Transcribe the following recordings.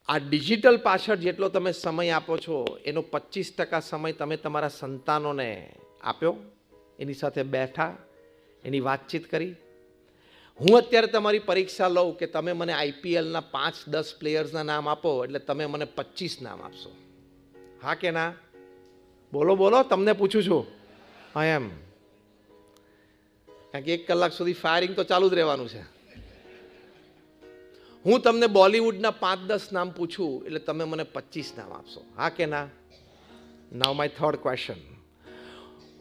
આ ડિજિટલ પાછળ જેટલો તમે સમય આપો છો એનો 25% સમય તમે તમારા સંતાનોને આપ્યો, એની સાથે બેઠા, એની વાતચીત કરી. હું અત્યારે તમારી પરીક્ષા લઉં કે તમે મને આઈપીએલના 5-10 પ્લેયર્સના નામ આપો એટલે તમે મને 25 નામ આપશો. હા કે ના? બોલો બોલો, તમને પૂછું છું. હા એમ, કારણ કે 1 કલાક સુધી ફાયરિંગ તો ચાલુ જ રહેવાનું છે. હું તમને બોલિવૂડના 5-10 નામ પૂછું એટલે તમે મને 25 નામ આપશો. હા કે ના? નાઉ માય થર્ડ ક્વેશ્ચન.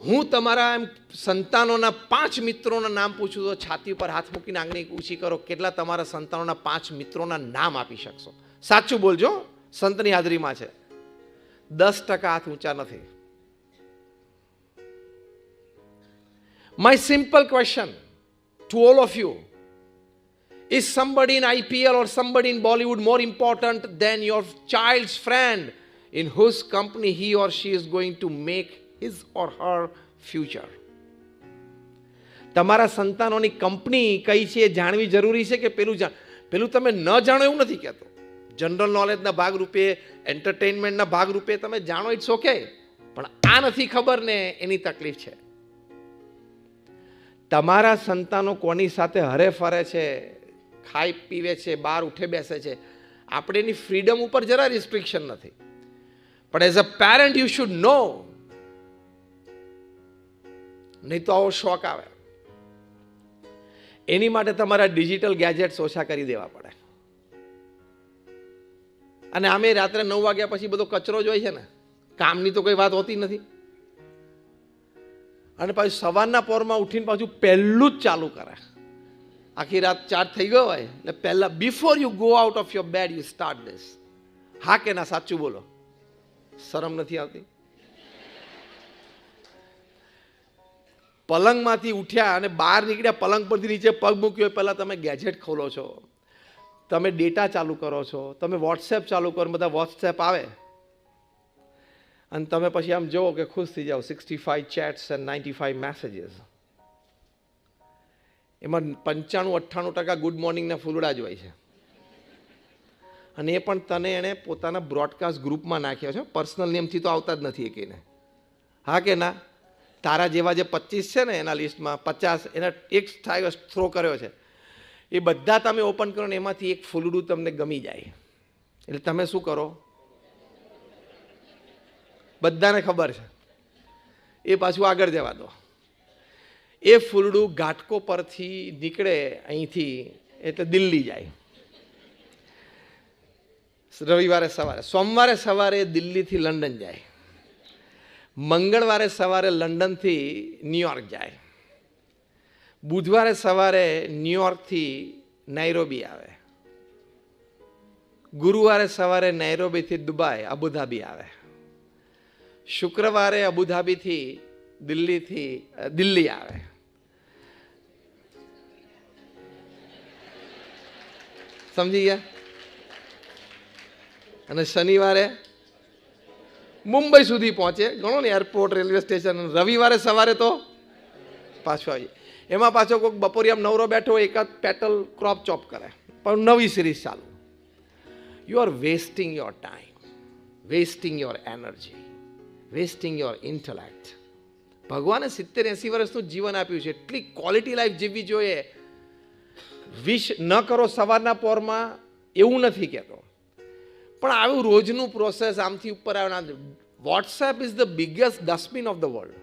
હું તમારા એમ સંતાનોના 5 મિત્રોના નામ પૂછું તો છાતી પર હાથ મૂકીને આંગળી ઊંચી કરો, કેટલા તમારા સંતાનોના 5 મિત્રોના નામ આપી શકશો? સાચું બોલજો, સંતની હાજરીમાં છે. 10% હાથ ઊંચા નથી. My simple question to all of you: is somebody in IPL or somebody in Bollywood more important than your child's friend in whose company he or she is going to make his or her future? તમારા સંતાનોની company કઈ છે એ જાણવી જરૂરી છે કે પેલું તમે ન જાણો એવું નથી કહેતો. જનરલ નોલેજના ભાગરૂપે, એન્ટરટેનમેન્ટના ભાગરૂપે તમે જાણો, ઇટ્સ ઓકે, પણ આ નથી ખબર ને એની તકલીફ છે. તમારા સંતાનો કોની સાથે હરે ફરે છે, ખાઈ પીવે છે, બહાર ઉઠે બેસે છે, આપણે એની ફ્રીડમ ઉપર જરા રિસ્ટ્રિક્શન નથી, પણ as a parent you should નો. નહીં તો આવો શોખ આવે. એની માટે તમારા ડિજિટલ ગેજેટ્સ ઓછા કરી દેવા પડે. અને આમે રાત્રે 9 વાગ્યા પછી બધો કચરો જ હોય છે ને, કામની તો કોઈ વાત હોતી નથી. અને પાછું સવારના પોરમાં ઉઠીને પાછું પહેલું જ ચાલુ કરે. આખી રાત ચાર્જ થઈ ગયો હોય એટલે પહેલા, before you go out of your bed you start this. હા કે ના? સાચું બોલો, શરમ નથી આવતી? પલંગમાંથી ઉઠ્યા અને બહાર નીકળ્યા, પલંગ પરથી નીચે પગ મૂક્યો પહેલા તમે ગેજેટ ખોલો છો, તમે ડેટા ચાલુ કરો છો, તમે વોટ્સએપ ચાલુ કરો, બધા વોટ્સએપ આવે અને તમે પછી આમ જુઓ કે ખુશ થઈ જાઓ, 65 ચેટ્સ એન્ડ 95 મેસેજીસ. એમાં 95-98% ગુડ મોર્નિંગના ફૂલડા જ હોય છે. અને એ પણ તને એણે પોતાના બ્રોડકાસ્ટ ગ્રુપમાં નાખ્યા છે, પર્સનલ નેમથી તો આવતા જ નથી એકને. હા કે ના? તારા જેવા જે 25 છે ને એના લિસ્ટમાં 50 એના એક થ્રો કર્યો છે, એ બધા તમે ઓપન કરો ને એમાંથી એક ફૂલડું તમને ગમી જાય એટલે તમે શું કરો? બધાને ખબર છે, એ પાછું આગળ જવા દો. એ ફૂલડું ઘાટકો પરથી નીકળે અહીંથી એટલે દિલ્હી જાય રવિવારે સવારે, સોમવારે સવારે દિલ્હીથી લંડન જાય, મંગળવારે સવારે લંડનથી ન્યુયોર્ક જાય, બુધવારે સવારે ન્યુયોર્કથી નાઇરોબી આવે, ગુરુવારે સવારે નાઇરોબીથી દુબઈ અબુધાબી આવે, શુક્રવારે અબુધાબીથી દિલ્હી આવે, સમજી ગયા? અને શનિવારે મુંબઈ સુધી પહોંચે, ગણો ને એરપોર્ટ, રેલવે સ્ટેશન. રવિવારે સવારે તો પાછો આવી. એમાં પાછો કોઈક બપોરે આમ નવરો બેઠો એકાદ પેટલ ક્રોપ ચોપ કરે, પણ નવી સિરીઝ ચાલુ. You are wasting your time, wasting your energy, wasting your intellect. ભગવાને 70-80 વર્ષનું જીવન આપ્યું છે, એટલી ક્વોલિટી લાઈફ જીવવી જોઈએ. વિશ ન કરો સવારના પોરમાં એવું નથી કહેતો, પણ આવું રોજનું પ્રોસેસ આમથી ઉપર આવે. WhatsApp is the biggest dustbin of the world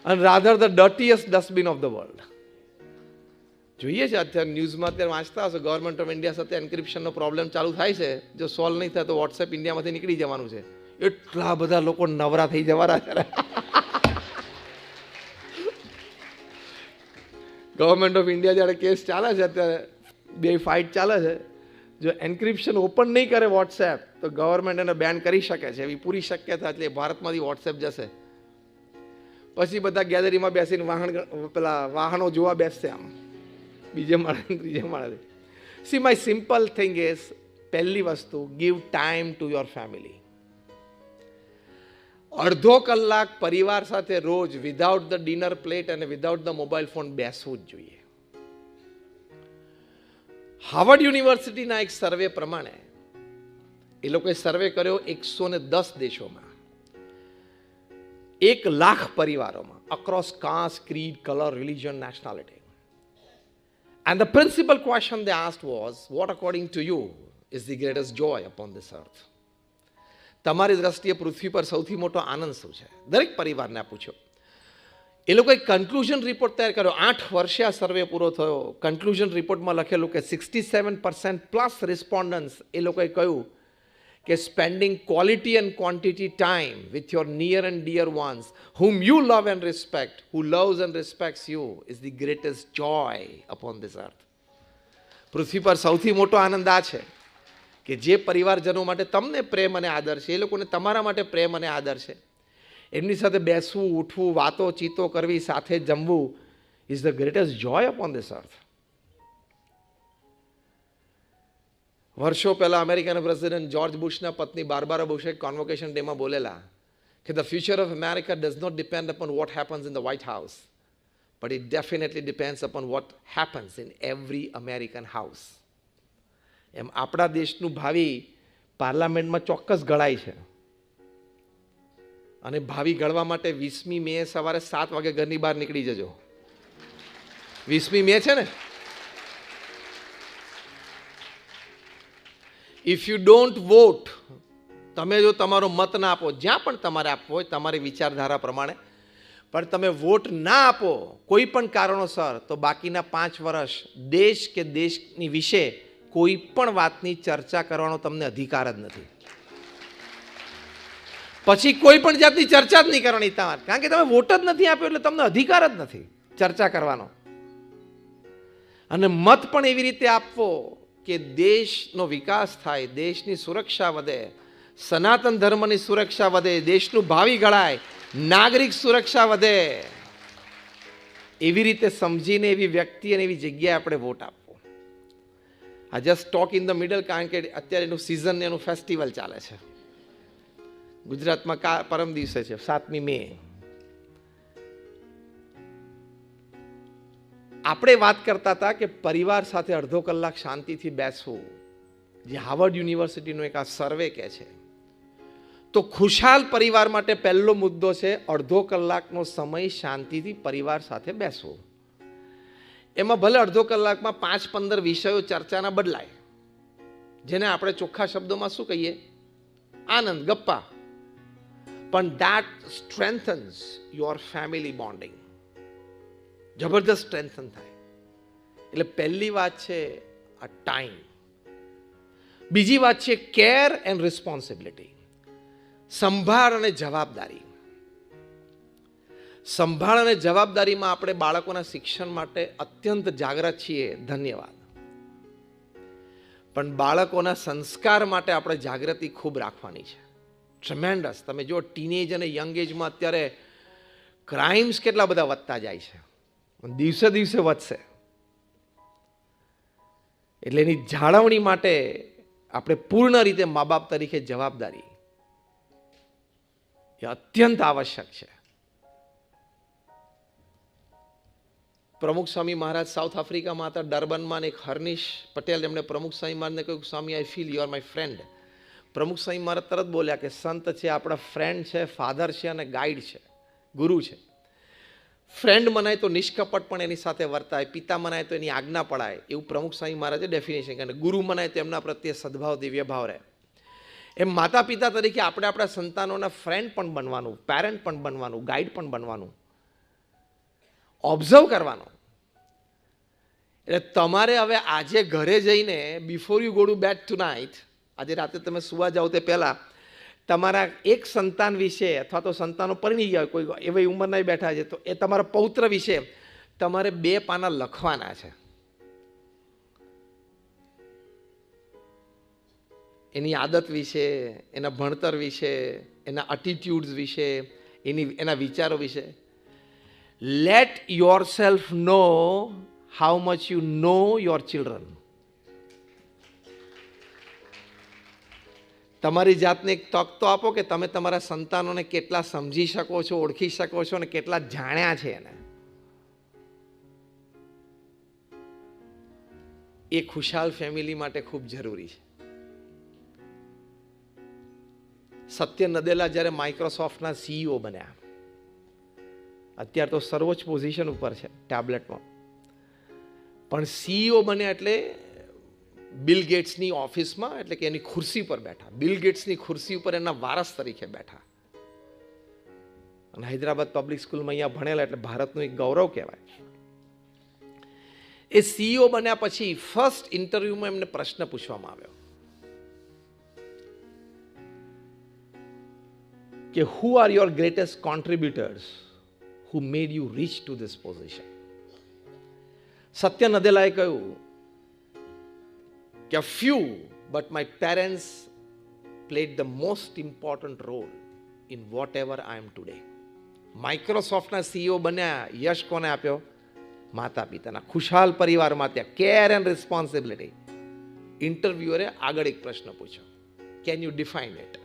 અને rather the dirtiest dustbin of the world. જોઈએ છે અત્યારે ન્યૂઝમાં, અત્યારે વાંચતા હશો, ગવર્મેન્ટ ઓફ ઇન્ડિયા સાથે એન્ક્રિપ્શનનો પ્રોબ્લેમ ચાલુ થાય છે. જો સોલ્વ નહીં થાય તો વોટ્સએપ ઇન્ડિયામાંથી નીકળી જવાનું છે. એટલા બધા લોકો નવરા થઈ જવાના છે. ગવર્મેન્ટ ઓફ ઇન્ડિયા જ્યારે કેસ ચાલે છે, અત્યારે 2 ફાઇટ ચાલે છે. જો એન્ક્રિપ્શન ઓપન નહીં કરે વોટ્સએપ તો ગવર્મેન્ટ એને બેન કરી શકે છે, એવી પૂરી શક્યતા. એટલે ભારતમાંથી વોટ્સએપ જશે. પછી બધા ગેલેરીમાં બેસીને વાહનો જોવા બેસશે, આમ બીજે માળે, ત્રીજે માળે. See my simple thing is, પહેલી વસ્તુ, give time to your family. અડધો કલાક પરિવાર સાથે રોજ વિધાઉટ ધ ડિનર પ્લેટ અને વિધાઉટ ધ મોબાઈલ ફોન બેસવું જ જોઈએ. હાર્વર્ડ યુનિવર્સિટીના એક સર્વે પ્રમાણે એ લોકોએ સર્વે કર્યો 110 દેશોમાં, 1 લાખ પરિવારોમાં, across caste, creed, colour, religion, nationality. And the principal question they asked was, what according to you is the greatest joy upon this earth? તમારી દ્રષ્ટિએ પૃથ્વી પર સૌથી મોટો આનંદ શું છે? દરેક પરિવારને પૂછ્યો. એ લોકોએ કન્ક્લુઝન રિપોર્ટ તૈયાર કર્યો. 8 વર્ષે આ સર્વે પૂરો થયો. કન્ક્લુઝન રિપોર્ટમાં લખેલું કે 67% પ્લસ રિસ્પોન્ડન્ટ્સ એ લોકોએ કહ્યું કે spending quality and quantity time with your near and dear ones whom you love and respect, who loves and respects you, is the greatest joy upon this earth. પૃથ્વી પર સૌથી મોટો આનંદ આ છે કે જે પરિવારજનો માટે તમને પ્રેમ અને આદર છે, એ લોકોને તમારા માટે પ્રેમ અને આદર છે, એમની સાથે બેસવું, ઉઠવું, વાતો ચીતો કરવી, સાથે જમવું is the greatest joy upon this earth. વર્ષો પહેલા અમેરિકાના પ્રેસિડેન્ટ જ્યોર્જ બુશના પત્ની બાર્બારા બુશે કોન્વોકેશન ડેમાં બોલેલા કે the future of America does not depend upon what happens in the White House, but it definitely depends upon what happens in every American house. એમ આપણા દેશનું ભાવિ પાર્લામેન્ટમાં ચોક્કસ ઘડાય છે, અને ભાવિ ઘડવા માટે 20મી મે સવારે 7 વાગે ઘરની બહાર નીકળી જજો. 20મી મે છે ને. ઇફ યુ ડોન્ટ વોટ, તમે જો તમારો મત ના આપો, જ્યાં પણ તમારે આપવો હોય તમારી વિચારધારા પ્રમાણે, પણ તમે વોટ ના આપો કોઈ પણ કારણોસર, તો બાકીના 5 વર્ષ દેશ કે દેશની વિશે કોઈ પણ વાતની ચર્ચા કરવાનો તમને અધિકાર જ નથી. પછી કોઈ પણ જાતની ચર્ચા જ નહીં કરવાની તમારે, કારણ કે તમે વોટ જ નથી આપ્યો એટલે તમને અધિકાર જ નથી ચર્ચા કરવાનો. અને મત પણ એવી રીતે આપવો કે દેશનો વિકાસ થાય, દેશની સુરક્ષા વધે, સનાતન ધર્મની સુરક્ષા વધે, દેશનું ભાવિ ઘડાય, નાગરિક સુરક્ષા વધે. એવી રીતે સમજીને એવી વ્યક્તિ અને એવી જગ્યાએ આપણે વોટ આપવો. આ just talk in the middle, કારણ કે અત્યારે એનું સિઝન, એનું ફેસ્ટિવલ ચાલે છે. ગુજરાતમાં પરમ દિવસે છે 7મી મે. આપણે વાત કરતા હતા કે પરિવાર સાથે અડધો કલાક શાંતિથી બેસવું, જે હાર્વર્ડ યુનિવર્સિટીનો એક આ સર્વે કહે છે. તો ખુશાલ પરિવાર માટે પહેલો મુદ્દો છે અડધો કલાકનો સમય શાંતિથી પરિવાર સાથે બેસવો. એમાં ભલે અડધો કલાકમાં 5-15 વિષયો ચર્ચાના બદલાય, જેને આપણે ચોખ્ખા શબ્દોમાં શું કહીએ, આનંદ, ગપ્પા, પણ that strengthens your family bonding. જબરદસ્ત સ્ટ્રેન્થન થાય. એટલે પહેલી વાત છે આ ટાઈમ. બીજી વાત છે કેર એન્ડ રિસ્પોન્સિબિલિટી, સંભાળ અને જવાબદારી. સંભાળ અને જવાબદારીમાં આપણે બાળકોના શિક્ષણ માટે અત્યંત જાગૃત છીએ, ધન્યવાદ. પણ બાળકોના સંસ્કાર માટે આપણે જાગૃતિ ખૂબ રાખવાની છે. ટ્રેમેન્ડસ. તમે જો ટીનેજ અને યંગ એજમાં અત્યારે ક્રાઇમ્સ કેટલા બધા વધતા જાય છે, દિવસે દિવસે વધશે. એટલે એની જાળવણી માટે આપણે પૂર્ણ રીતે મા બાપ તરીકે જવાબદારી એ અત્યંત આવશ્યક છે. પ્રમુખ સ્વામી મહારાજ સાઉથ આફ્રિકામાં હતા, ડર્બનમાં, એક હર્નિશ પટેલ, એમણે પ્રમુખ સ્વામી મહારાજને કહ્યું, Swami I feel you are my friend. Pramukh Swami મહારાજ તરત બોલ્યા કે સંત છે, આપણા ફ્રેન્ડ છે, ફાધર છે અને ગાઈડ છે, ગુરુ છે. ફ્રેન્ડ મનાય તો નિષ્કપટ પણ એની સાથે વર્તાય, પિતા મનાય તો એની આજ્ઞા પડાય, એવું પ્રમુખ સ્વામી મહારાજે ડેફિનેશન કરે. ગુરુ મનાય તો એમના પ્રત્યે સદભાવ, દિવ્ય ભાવ રહે. એમ માતા પિતા તરીકે આપણે આપણા સંતાનોના ફ્રેન્ડ પણ બનવાનું, પેરેન્ટ પણ બનવાનું, ગાઈડ પણ બનવાનું, ઓબ્ઝર્વ કરવાનું. એટલે તમારે હવે આજે ઘરે જઈને, before you go to bed tonight, આજે રાતે તમે સુવા જાઓ તે પહેલાં તમારા એક સંતાન વિશે, અથવા તો સંતાનો પરણી ગયા કોઈ એવી ઉંમરના બેઠા છે, તો એ તમારા પૌત્ર વિશે તમારે 2 પાના લખવાના છે. એની આદત વિશે, એના ભણતર વિશે, એના એટીટ્યુડ્સ વિશે, એના વિચારો વિશે. Late your self know how much you know your children. તમારી જાતને એક તક તો આપો કે તમે તમારા સંતાનોને કેટલા સમજી શકો છો, ઓળખી શકો છો અને કેટલા જાણ્યા છે એને. એ ખુશાલ ફેમિલી માટે ખૂબ જરૂરી છે. સત્ય નદેલા જ્યારે માઇક્રોસોફ્ટના CEO બન્યા, અત્યારે તો સર્વોચ્ચ પોઝિશન ઉપર છે ટેબ્લેટમાં, પણ CEO બન્યા એટલે બિલ ગેટ્સની ઓફિસમાં, એટલે કે એની ખુરશી પર બેઠા, બિલ ગેટ્સની ખુરશી ઉપર એના વારસ તરીકે બેઠા. અને હૈદરાબાદ પબ્લિક સ્કૂલમાં અહીંયા ભણેલા એટલે ભારતનું એક ગૌરવ કહેવાય. એ CEO બન્યા પછી ફર્સ્ટ ઇન્ટરવ્યુમાં એમને પ્રશ્ન પૂછવામાં આવ્યો કે who are your greatest contributors who made you reach to this position? Satya નદેલાએ કહ્યું કે a few, but my parents played the most important role in whatever I am today. માઇક્રોસોફ્ટના CEO બન્યા, યશ કોને આપ્યો? માતા પિતાના. ખુશાલ પરિવારમાં ત્યાં કેર એન્ડ રિસ્પોન્સિબિલિટી. ઇન્ટરવ્યુઅરે આગળ એક પ્રશ્ન પૂછ્યો, કેન યુ ડિફાઇન ઇટ?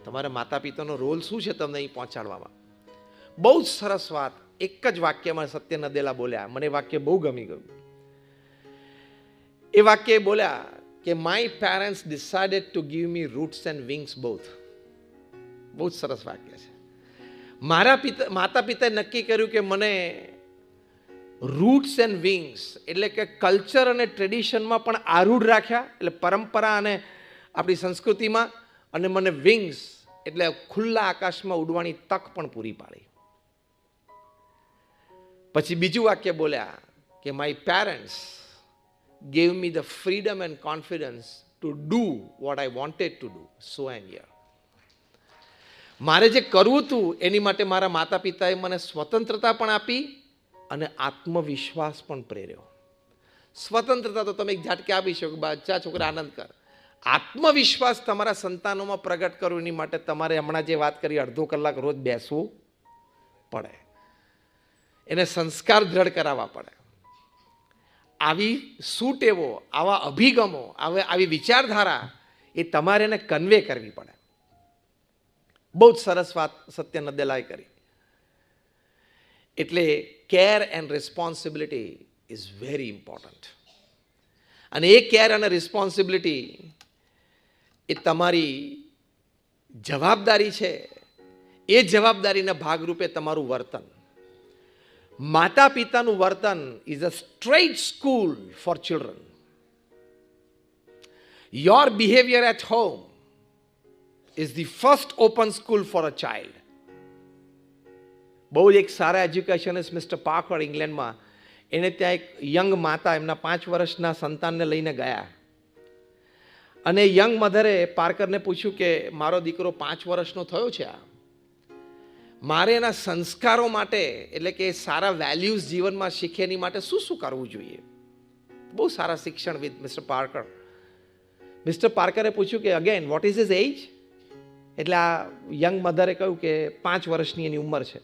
તમારા માતા પિતાનો રોલ શું છે તમને અહીં પહોંચાડવામાં? બહુ જ સરસ વાત એક જ વાક્યમાં સત્ય નદેલા બોલ્યા. મને વાક્ય બહુ ગમી ગયું. એ વાક્ય બોલ્યા કે my parents decided to give me roots and wings both. બહુ જ સરસ વાક્ય છે. માતા પિતાએ નક્કી કર્યું કે મને રૂટ્સ એન્ડ વિંગ્સ એટલે કે કલ્ચર અને ટ્રેડિશનમાં પણ આરૂઢ રાખ્યા, એટલે પરંપરા અને આપણી સંસ્કૃતિમાં, અને મને વિંગ્સ એટલે ખુલ્લા આકાશમાં ઉડવાની તક પણ પૂરી પાડી. પછી બીજું વાક્ય બોલ્યા કે my parents gave me the freedom and confidence to do what I wanted to do, so I am here. મારે જે કરવું હતું એની માટે મારા માતા પિતાએ મને સ્વતંત્રતા પણ આપી અને આત્મવિશ્વાસ પણ પ્રેર્યો. સ્વતંત્રતા તો તમે એક ઝાટકે આપી શકો, બચ્ચા છોકરા આનંદ કર. આત્મવિશ્વાસ તમારા સંતાનોમાં પ્રગટ કરો એની માટે તમારે હમણાં જે વાત કરી અડધો કલાક રોજ બેસવું પડે, એને સંસ્કાર દ્રઢ કરાવવા પડે. આવી સુટેવો, આવા અભિગમો, આવી વિચારધારા એ તમારે એને કન્વે કરવી પડે. બહુ જ સરસ વાત સત્ય નદેલાએ કરી. એટલે care and responsibility is very important. અને એ કેર અને રિસ્પોન્સિબિલિટી એ તમારી જવાબદારી છે. એ જવાબદારીના ભાગરૂપે તમારું વર્તન, માતા પિતાનું વર્તન is a straight school for children. Your behaviour at home is the first open school for a child. બહુ જ એક સારા એજ્યુકેશનિસ્ટ મિસ્ટર પાર્કર ઇંગ્લેન્ડમાં, એને ત્યાં એક યંગ માતા એમના 5 વર્ષના સંતાનને લઈને ગયા, અને યંગ મધરે પાર્કરને પૂછ્યું કે મારો દીકરો 5 વર્ષનો થયો છે, મારે એના સંસ્કારો માટે, એટલે કે સારા વેલ્યુઝ જીવનમાં શીખે એની માટે શું શું કરવું જોઈએ? બહુ સારા શિક્ષણ વિથ મિસ્ટર પાર્કર. મિસ્ટર પાર્કરે પૂછ્યું કે અગેન વોટ ઇઝ હિઝ એજ? એટલે આ યંગ મધરે કહ્યું કે 5 વર્ષની એની ઉંમર છે.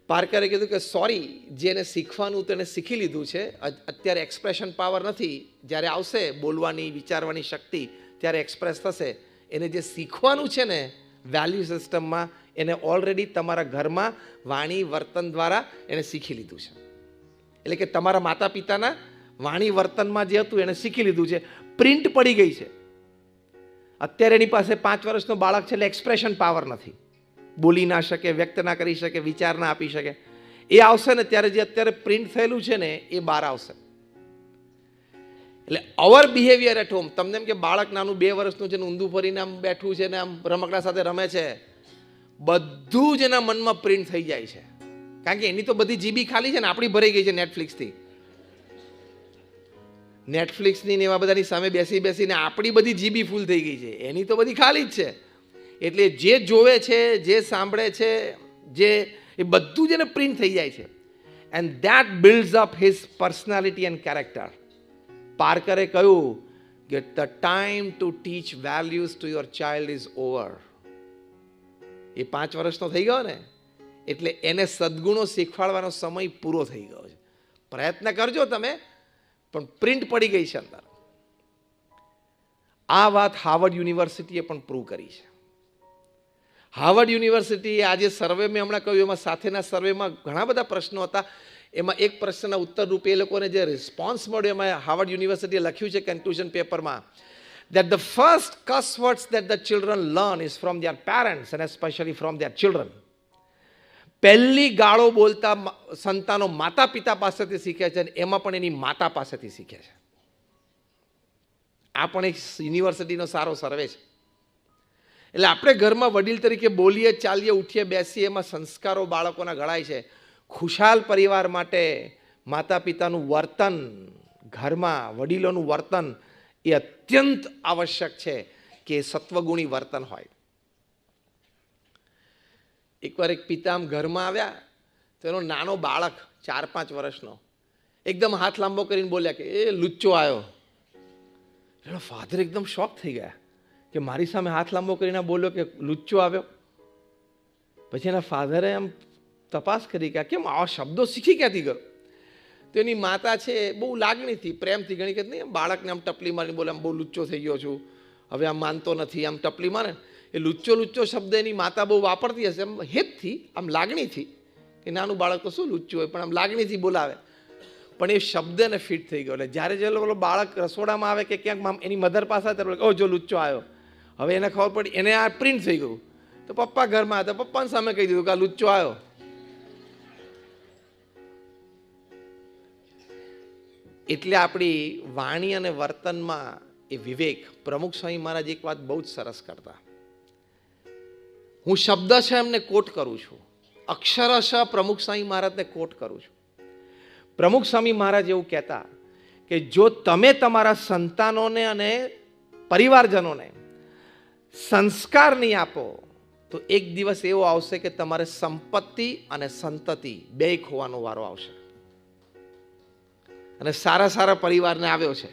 પાર્કરે કીધું કે સોરી, જેને શીખવાનું તો એને શીખી લીધું છે, અત્યારે એક્સપ્રેશન પાવર નથી, જ્યારે આવશે બોલવાની વિચારવાની શક્તિ ત્યારે એક્સપ્રેસ થશે. એને જે શીખવાનું છે ને વેલ્યુ સિસ્ટમમાં, એને ઓલરેડી તમારા ઘરમાં વાણી વર્તન દ્વારા એને શીખી લીધું છે. એટલે કે તમારા માતા પિતાના વાણી વર્તનમાં જે હતું એને શીખી લીધું છે, પ્રિન્ટ પડી ગઈ છે. અત્યારે એની પાસે 5 વર્ષનો બાળક છે એટલે એક્સપ્રેશન પાવર નથી, બોલી ના શકે, વ્યક્ત ના કરી શકે, વિચાર ના આપી શકે. એ આવશે ને ત્યારે જે અત્યારે પ્રિન્ટ થયેલું છે ને એ બહાર આવશે. એટલે અવર બિહેવિયર એટ હોમ, તમને એમ કે બાળક નાનું 2 વર્ષનું છે ને ઊંધું ફરીને આમ બેઠું છે ને આમ રમકડા સાથે રમે છે, બધું જ એના મનમાં પ્રિન્ટ થઈ જાય છે. કારણ કે એની તો બધી જીબી ખાલી છે ને, આપણી ભરાઈ ગઈ છે નેટફ્લિક્સથી. નેટફ્લિક્સની ને એવા બધાની સામે બેસીને આપણી બધી જીબી ફૂલ થઈ ગઈ છે, એની તો બધી ખાલી જ છે. એટલે જે જોવે છે, જે સાંભળે છે, એ બધું જ એને પ્રિન્ટ થઈ જાય છે. And that builds up his personality and character. પાર્કરે કહ્યું કે the time to teach values to your child is over. એ 5 વર્ષનો થઈ ગયો ને એટલે એને સદગુણો શીખવાડવાનો સમય પૂરો થઈ ગયો છે. પ્રયત્ન કરજો તમે, પણ પ્રિન્ટ પડી ગઈ છે અંદર. આ વાત હાર્વર્ડ યુનિવર્સિટીએ પણ પ્રૂવ કરી છે. હાર્વર્ડ યુનિવર્સિટીએ આજે સર્વે મેં હમણાં કહ્યું એમાં સાથેના સર્વેમાં ઘણા બધા પ્રશ્નો હતા. એમાં એક પ્રશ્નના ઉત્તર રૂપે એ લોકોને જે રિસ્પોન્સ મળ્યો એમાં હાર્વર્ડ યુનિવર્સિટીએ લખ્યું છે કન્ક્લુઝન પેપરમાં that the first cuss words that the children learn is from their parents and especially from their children. પહેલી ગાળો બોલતા સંતાનો માતા પિતા પાસેથી શીખે છે અને એમાં પણ એની માતા પાસેથી શીખે છે. આ પણ એક યુનિવર્સિટીનો સારો સર્વે છે. એટલે આપણે ઘરમાં વડીલ તરીકે બોલીએ, ચાલીએ, ઉઠીએ, બેસીએ, એમાં સંસ્કારો બાળકોના ઘડાય છે. ખુશાલ પરિવાર માટે માતા પિતાનું વર્તન, ઘરમાં વડીલોનું વર્તન એ અત્યંત આવશ્યક છે કે સત્વગુણી વર્તન હોય. એકવાર એક પિતા આમ ઘરમાં આવ્યા તો એનો નાનો બાળક 4-5 વર્ષનો એકદમ હાથ લાંબો કરીને બોલ્યા કે એ લુચ્ચો આવ્યો. એનો ફાધર એકદમ શોક થઈ ગયા કે મારી સામે હાથ લાંબો કરીને બોલ્યો કે લુચ્ચો આવ્યો. પછી એના ફાધરે આમ તપાસ કરી કે કેમ આવા શબ્દો શીખી ક્યાંથી ગયો. તો એની માતા છે બહુ લાગણીથી, પ્રેમથી ઘણી કે નહીં બાળકને આમ ટપલી મારીને બોલે આમ બહુ લુચ્ચો થઈ ગયો છું, હવે આમ માનતો નથી, આમ ટપલી મારે. એ લુચ્ચો લુચ્ચો શબ્દ એની માતા બહુ વાપરતી હશે, આમ હેતથી, આમ લાગણીથી, કે નાનું બાળક તો શું લુચ્ચું હોય, પણ આમ લાગણીથી બોલાવે. પણ એ શબ્દ એને ફિટ થઈ ગયો. એટલે જ્યારે જે પેલો બાળક રસોડામાં આવે કે ક્યાંક એની મધર પાસે ત્યારે ઓ જો લુચ્ચો આવ્યો, હવે એને ખબર પડી, એને આ પ્રિન્ટ થઈ ગયું. તો પપ્પા ઘરમાં હતા, પપ્પાની સામે કહી દીધું કે આ લુચ્ચો આવ્યો. એટલે આપણી વાણી અને વર્તનમાં એ વિવેક. પ્રમુખ સ્વામી મહારાજ એક વાત બહુ જ સરસ કરતા. હું શબ્દશઃ એમને કોટ કરું છું, અક્ષરશઃ પ્રમુખ સ્વામી મહારાજને કોટ કરું છું. પ્રમુખ સ્વામી મહારાજ એવું કહેતા કે જો તમે તમારા સંતાનોને અને પરિવારજનોને સંસ્કાર નહીં આપો તો એક દિવસ એવો આવશે કે તમારે સંપત્તિ અને સંતતિ બે ખોવાનો વારો આવશે. અને સારા સારા પરિવારને આવ્યો છે.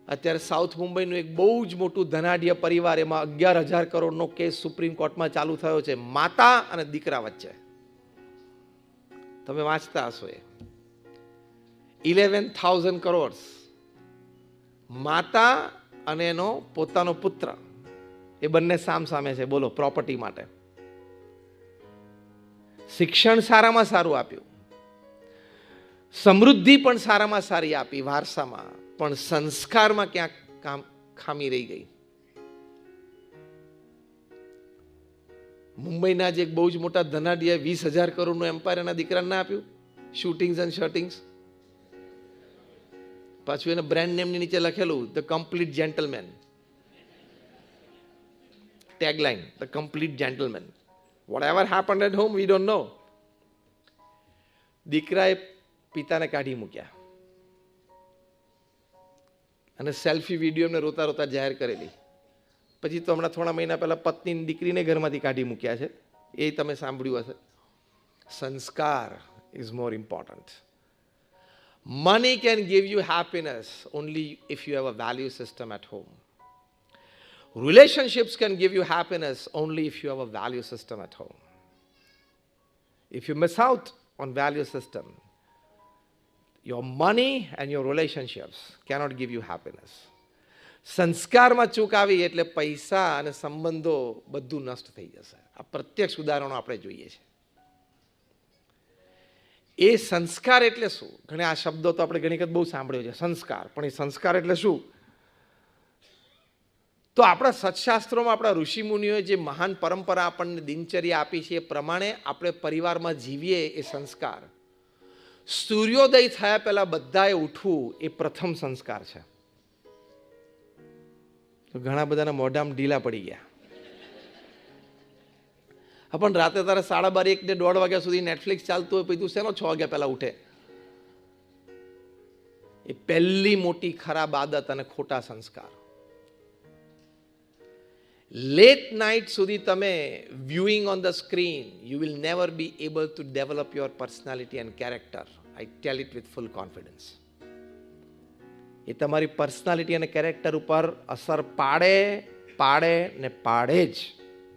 અત્યારે સાઉથ મુંબઈનું એક બહુ જ મોટું ધનાઢ્ય પરિવાર, એમાં 11,000 કરોડનો કેસ સુપ્રીમ કોર્ટમાં ચાલુ થયો છે માતા અને દીકરા વચ્ચે. તમે વાંચતા હશો એ 11,000 કરોડ માતા અને એનો પોતાનો પુત્ર, એ બંને સામસામે છે. બોલો, પ્રોપર્ટી માટે. શિક્ષણ સારામાં સારું આપ્યું, સમૃદ્ધિ પણ સારામાં સારી આપી વારસામાં, પણ સંસ્કારમાં ક્યાંક ખામી રહી ગઈ. મુંબઈના જે બહુ જ મોટા ધનાઢ્ય 20,000 કરોડનું એમ્પાયર એના દીકરાને ના આપ્યું, શૂટિંગ્સ એન્ડ શર્ટિંગ્સ. પાછું એને બ્રાન્ડ નેમની નીચે લખેલું the complete gentleman. Tagline the complete gentleman. Whatever happened at home we don't know. દીકરાએ પિતાને કાઢી મૂક્યા અને સેલ્ફી વિડીયો એમને રોતા રોતા જાહેર કરેલી. પછી તો હમણાં થોડા મહિના પહેલા પત્ની દીકરીને ઘરમાંથી કાઢી મૂક્યા છે, એ તમે સાંભળ્યું હશે. Sanskar is more important. Money can give you happiness only if you have a value system at home. Relationships can give you happiness only if you have a value system at home. If you miss out on value system, your money and your relationships cannot give you happiness. સંસ્કારમાં ચૂક આવી એટલે પૈસા અને સંબંધો બધું નષ્ટ થઈ જશે. આ પ્રત્યક્ષ ઉદાહરણો આપણે જોઈએ છે. એ સંસ્કાર એટલે શું? ઘણા આ શબ્દો તો આપણે ઘણી વખત બહુ સાંભળ્યો છે, સંસ્કાર. પણ એ સંસ્કાર એટલે શું? તો આપણા સત્શાસ્ત્રોમાં આપણા ઋષિમુનિઓએ જે મહાન પરંપરા આપણને દિનચર્યા આપી છે એ પ્રમાણે આપણે પરિવારમાં જીવીએ એ સંસ્કાર. સૂર્યોદય થયા પહેલા બધાએ ઉઠવું એ પ્રથમ સંસ્કાર છે. તો ઘણા બધાના મોઢામાં ઢીલા પડી ગયા. પણ રાતે તારે 12:30, 1 ને 1:30 વાગ્યા સુધી નેટફ્લિક્સ ચાલતું હોય, પછી તું શેનો 6 વાગ્યા પહેલા ઉઠે? એ પહેલી મોટી ખરાબ આદત અને ખોટા સંસ્કાર. લેટ નાઇટ સુધી તમે viewing on the screen, you will never be able to develop your personality and character. I tell it with full confidence. એ તમારી પર્સનાલિટી અને કેરેક્ટર ઉપર અસર પાડે ને પાડે જ.